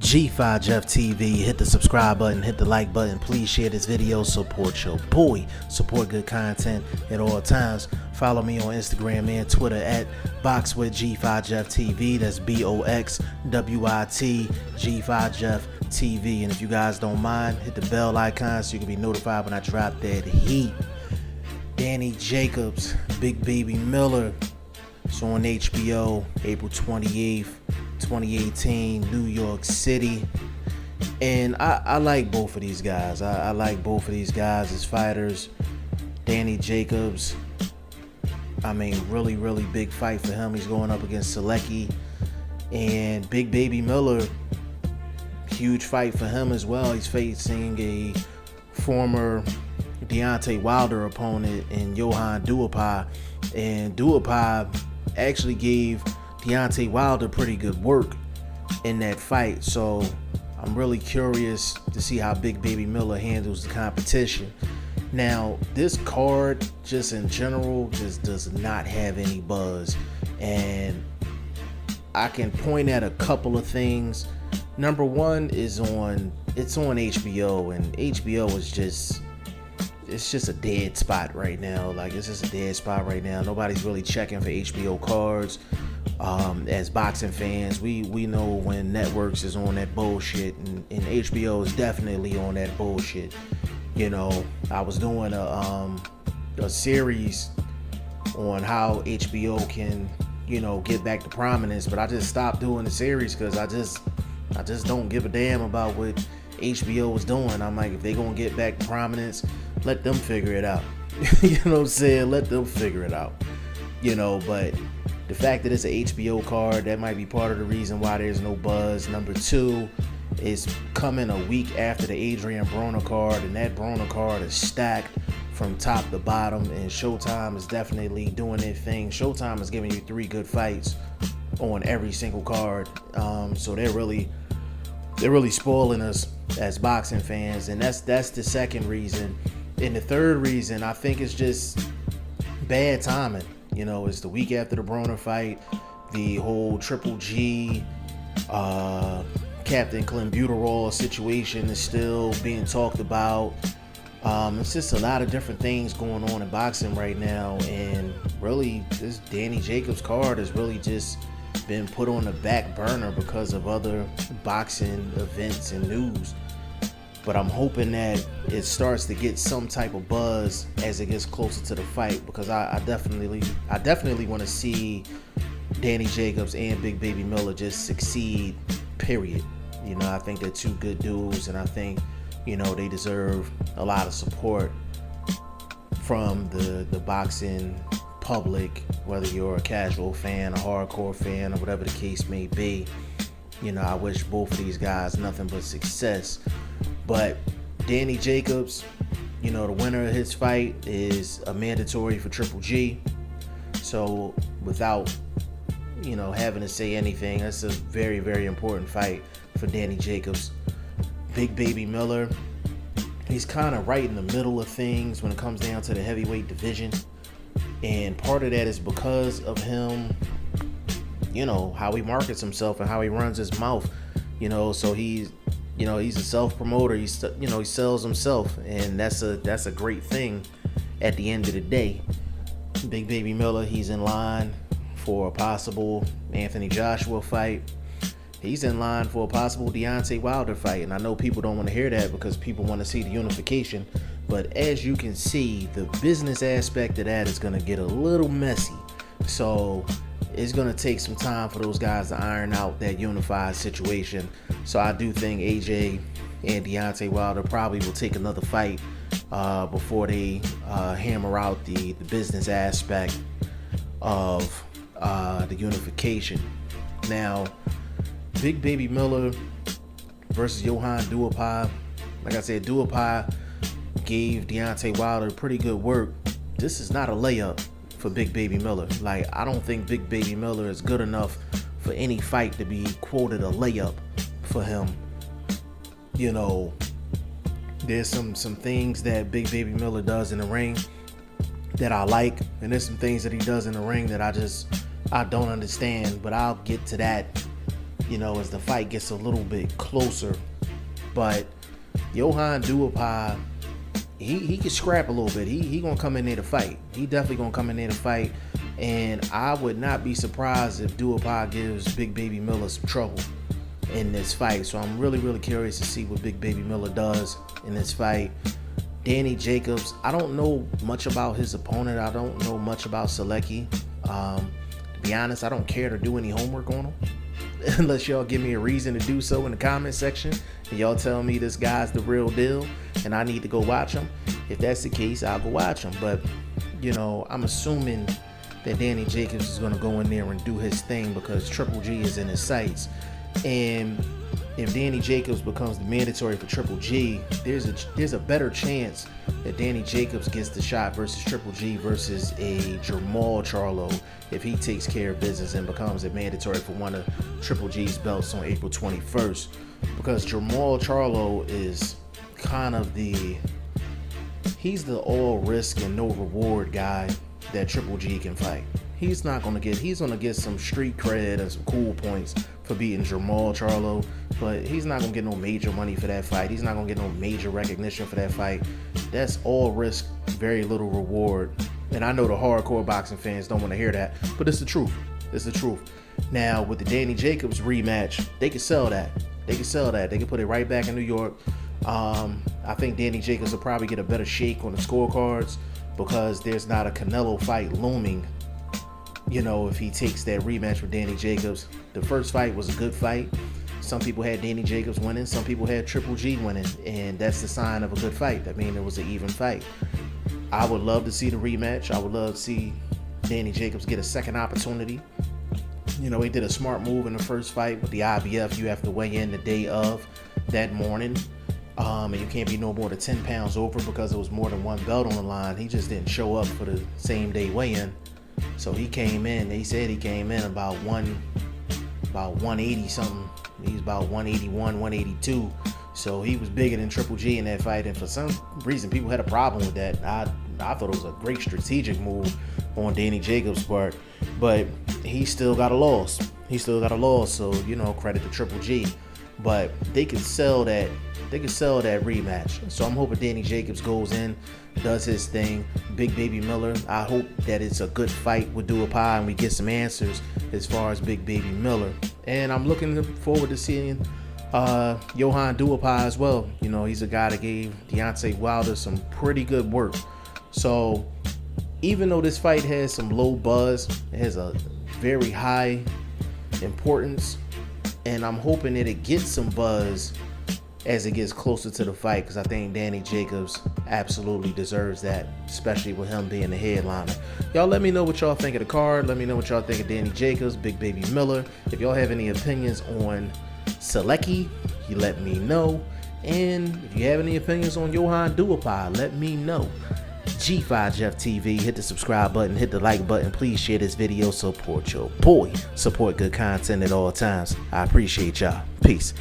G5 Jeff TV. Hit the subscribe button, hit the like button. Please share this video. Support your boy. Support good content at all times. Follow me on Instagram and Twitter at BoxWithG5 Jeff TV. That's BOXWIT G5 Jeff TV. And if you guys don't mind, hit the bell icon so you can be notified when I drop that heat. Danny Jacobs, Big Baby Miller. It's on HBO, April 28th, 2018, New York City. And I like both of these guys. I like both of these guys as fighters. Danny Jacobs, I mean, really big fight for him. He's going up against Selecki. And Big Baby Miller, huge fight for him as well. He's facing a former Deontay Wilder opponent in Johann Duhaupas. And Duhaupas actually gave Deontay Wilder pretty good work in that fight. So I'm really curious to see how Big Baby Miller handles the competition. Now, this card, just in general, just does not have any buzz. And I can point at a couple of things. Number one is it's on HBO, and HBO is just, it's just a dead spot right now. Like, it's just a dead spot right now. Nobody's really checking for HBO cards. As boxing fans, we know when networks is on that bullshit, and HBO is definitely on that bullshit. You know, I was doing a series on how HBO can, you know, get back to prominence, but I just stopped doing the series because I just don't give a damn about what HBO was doing. I'm like, if they gonna get back to prominence, let them figure it out. You know what I'm saying? Let them figure it out. You know, but the fact that it's an HBO card, that might be part of the reason why there's no buzz. Number two, it's coming a week after the Adrian Broner card, and that Broner card is stacked from top to bottom, and Showtime is definitely doing their thing. Showtime is giving you 3 good fights on every single card. So they're really spoiling us as boxing fans, and that's the second reason. And the third reason, I think, is just bad timing. You know, it's the week after the Broner fight. The whole Triple G, Captain Clenbuterol situation is still being talked about. It's just a lot of different things going on in boxing right now, and really, this Danny Jacobs card has really just been put on the back burner because of other boxing events and news. But I'm hoping that it starts to get some type of buzz as it gets closer to the fight, because I definitely want to see Danny Jacobs and Big Baby Miller just succeed, period. You know, I think they're 2 good dudes, and I think, you know, they deserve a lot of support from the boxing public, whether you're a casual fan, a hardcore fan, or whatever the case may be. You know, I wish both of these guys nothing but success. But Danny Jacobs, you know, the winner of his fight is a mandatory for Triple G. So without, you know, having to say anything, that's a very important fight for Danny Jacobs. Big Baby Miller, he's kind of right in the middle of things when it comes down to the heavyweight division. And part of that is because of him, you know, how he markets himself and how he runs his mouth. You know, so he's a self-promoter. He sells himself, and that's a great thing at the end of the day. Big Baby Miller, he's in line for a possible Anthony Joshua fight. He's in line for a possible Deontay Wilder fight, and I know people don't want to hear that because people want to see the unification. But as you can see, the business aspect of that is going to get a little messy. So it's going to take some time for those guys to iron out that unified situation. So I do think AJ and Deontay Wilder probably will take another fight before they hammer out the business aspect of the unification. Now, Big Baby Miller versus Johann Duhaupas. Like I said, Duhaupas gave Deontay Wilder pretty good work. This is not a layup for Big Baby Miller. Like, I don't think Big Baby Miller is good enough for any fight to be quoted a layup for him. You know, there's some things that Big Baby Miller does in the ring that I like, and there's some things that he does in the ring that I don't understand, but I'll get to that as the fight gets a little bit closer. But Johann Duhaupas, he can scrap a little bit. He gonna come in there to fight. He definitely gonna come in there to fight. And I would not be surprised if Duhaupas gives Big Baby Miller some trouble in this fight. So I'm really, really curious to see what Big Baby Miller does in this fight. Danny Jacobs, I don't know much about his opponent. I don't know much about Selecki. To be honest, I don't care to do any homework on him unless y'all give me a reason to do so in the comment section and y'all tell me this guy's the real deal and I need to go watch him. If that's the case, I'll go watch him. But I'm assuming that Danny Jacobs is going to go in there and do his thing because Triple G is in his sights. And if Danny Jacobs becomes the mandatory for Triple G, there's a better chance that Danny Jacobs gets the shot versus Triple G versus a Jermall Charlo if he takes care of business and becomes a mandatory for one of Triple G's belts on April 21st. Because Jermall Charlo is kind of he's the all risk and no reward guy that Triple G can fight. He's gonna get some street cred and some cool points for beating Jermall Charlo, but he's not gonna get no major money for that fight. He's not gonna get no major recognition for that fight. That's all risk, very little reward. And I know the hardcore boxing fans don't want to hear that, but it's the truth. It's the truth. Now with the Danny Jacobs rematch, they could sell that. They could put it right back in New York. I think Danny Jacobs will probably get a better shake on the scorecards because there's not a Canelo fight looming. If he takes that rematch with Danny Jacobs. The first fight was a good fight. Some people had Danny Jacobs winning. Some people had Triple G winning. And that's the sign of a good fight. I mean, it was an even fight. I would love to see the rematch. I would love to see Danny Jacobs get a second opportunity. He did a smart move in the first fight with the IBF. You have to weigh in the day of that morning. And you can't be no more than 10 pounds over because it was more than one belt on the line. He just didn't show up for the same day weigh-in. So he came in, they said he came in about 180 something. He was about 181, 182. So he was bigger than Triple G in that fight. And for some reason, people had a problem with that. I thought it was a great strategic move on Danny Jacobs' part. But he still got a loss. So, credit to Triple G. But they could sell that. Rematch. So I'm hoping Danny Jacobs goes in, does his thing. Big Baby Miller, I hope that it's a good fight with Duhaupas and we get some answers as far as Big Baby Miller. And I'm looking forward to seeing Johann Duhaupas as well. He's a guy that gave Deontay Wilder some pretty good work. So even though this fight has some low buzz, it has a very high importance, and I'm hoping that it gets some buzz as it gets closer to the fight, because I think Danny Jacobs absolutely deserves that, especially with him being the headliner. Y'all let me know what y'all think of the card. Let me know what y'all think of Danny Jacobs, Big Baby Miller. If y'all have any opinions on Selecki, you let me know. And if you have any opinions on Johann Duhaupas, let me know. G5 Jeff TV, hit the subscribe button, hit the like button. Please share this video. Support your boy. Support good content at all times. I appreciate y'all. Peace.